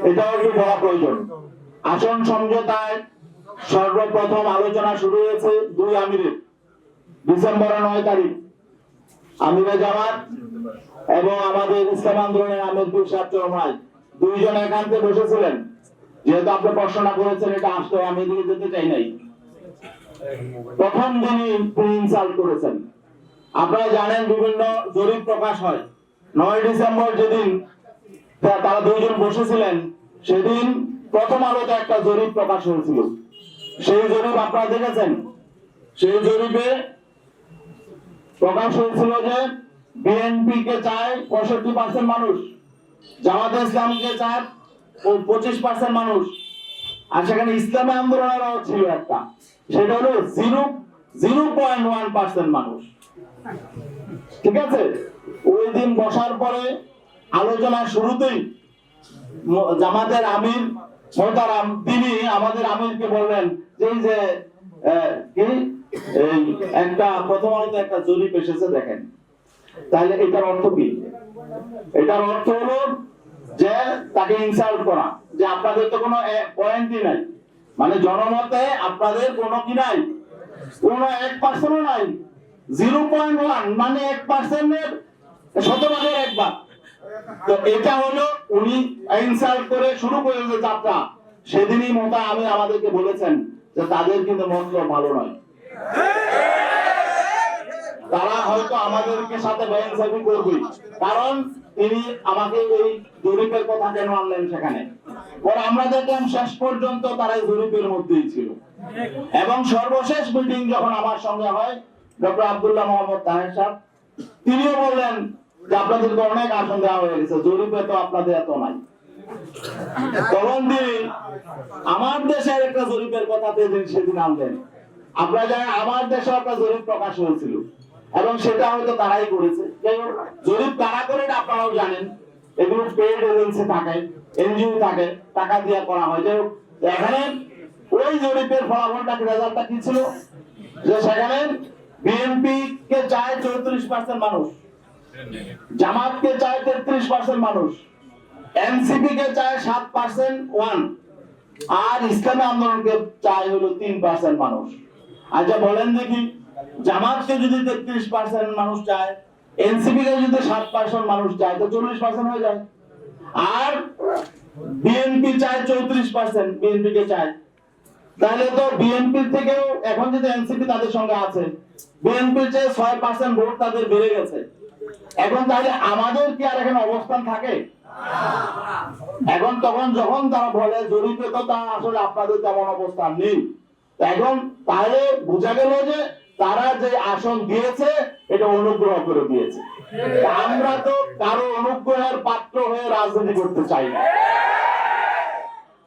এটাও একটু বলা প্রয়োজন। আসন সমঝোতায় সর্বপ্রথম আলোচনা শুরু হয়েছে 2 আমিরের, ডিসেম্বরের 9 তারিখ আমিরে জামাত এবং আমাদের ইসলাম আন্দোলনের আমির পীর সাহেব চরমাই দুইজন একান্তে বসেছিলেন। যেহেতু আপনি প্রশ্ন করেছেন, এটা আসলে আমি এদিকে যেতে চাই নাই। প্রথম দিনই তিনি ইনসাল্ট করেছেন। আপনারা জানেন বিভিন্ন জরিপ প্রকাশ হয়। 9 ডিসেম্বর যেদিন তারা দুইজন বসেছিলেন, সেদিন প্রথম আলোতে একটা জরিপ প্রকাশ হয়েছিল। সেই জরিপ আপনারা দেখেছেন। সেই জরিপে প্রকাশ হয়েছিল যে বিএনপি কে চায় 65% মানুষ, জামাতে ইসলামকে চায় 25% মানুষ, আর সেখানে ইসলামী আন্দোলনেরও ছিল একটা, সেটা হলো 0.1% মানুষ। ঠিক আছে, ওই দিন বসার পরে আলোচনা শুরুতেই জামাতের আমির মোহতারাম তিনি আমাদের আমিরকে বললেন যে একটা প্রথম আলোতে একটা জরিপ এসেছে দেখেন। তাহলে এটার অর্থ কি? এটার অর্থ হলো যে তাকে ইনসাল্ট করা, যে আপনাদের তো কোনো পয়েন্টই নাই, মানে জনমতে আপনাদের কোনো কি নাই, কোনো 1% নাই। 0.1 মানে 1% এর 100 ভাগের 1 ভাগ। তো এটা হলো উনি ইনসাল্ট করে শুরু করে যে যাত্রা। সেদিনই মোটা আমি আমাদেরকে বলেছেন যে তাদের কিন্তু মতলব ভালো নয়, তারা হয়তো আমাদেরকে সাথে বেইনসাফি করবে। কারণ তিনি আমাকে এই জরিপের কথা কেন আনলেন সেখানে, পরে আমরা দেখলাম শেষ পর্যন্ত তারা এই জরিপের মধ্যেই ছিল। এবং সর্বশেষ মিটিং যখন আমার সঙ্গে হয় ডক্টর আব্দুল্লাহ মোহাম্মদ তাহের সাহেব, তিনিও বললেন যে আপনাদেরকে অনেক আসন দেওয়া হয়ে গেছে, জরিপে তো আপনাদের এত নাই। তখন তিনি আমার দেশের একটা জরিপের কথা সেদিন আনলেন। আপনারা জানেন আমার দেশে একটা জরিপ প্রকাশ হয়েছিল এবং সেটা হয়তো তারাই করেছে। জরিপ কারা করে আপনারাও জানেন, এগুলো পেইড এজেন্সি থাকে, এনজিও থাকে, টাকা দিয়ে করা হয়। যে এখানে ওই জরিপের ফলাফলটা রেজাল্টটা কি ছিল, যে সেখানে বিএনপি কে চায় 34% মানুষ, জামাতকে চায় 33% মানুষ, এনসিপি কে চায় 7% আর ইসলামী আন্দোলনকে চায় হলো 3% মানুষ। আচ্ছা বলেন দেখি, জামাতকে যদি 33% মানুষ চায়, এনসিপি কে যদি 7% মানুষ চায়, তো 40% হয়ে যায়। আর বিএনপি চায় 34%, বিএনপি কে চায়, তাহলে তো বিএনপি থেকেও এখন যদি এনসিপি তাদের সঙ্গে আছে, বিএনপির চেয়ে 6% ভোট তাদের বেড়ে গেছে। এখন তাহলে আমাদের কি আর এখানে অবস্থান থাকে? এখন তখন যখন তারা বলে জরিপে তো তা আসলে আপনাদের তেমন অবস্থান নেই, এখন তাহলে বোঝা গেল যে তারা যে আসন দিয়েছে এটা অনুগ্রহ করে দিয়েছে। আমরা তো কারো অনুগ্রহের পাত্র হয়ে রাজনীতি করতে চাই না।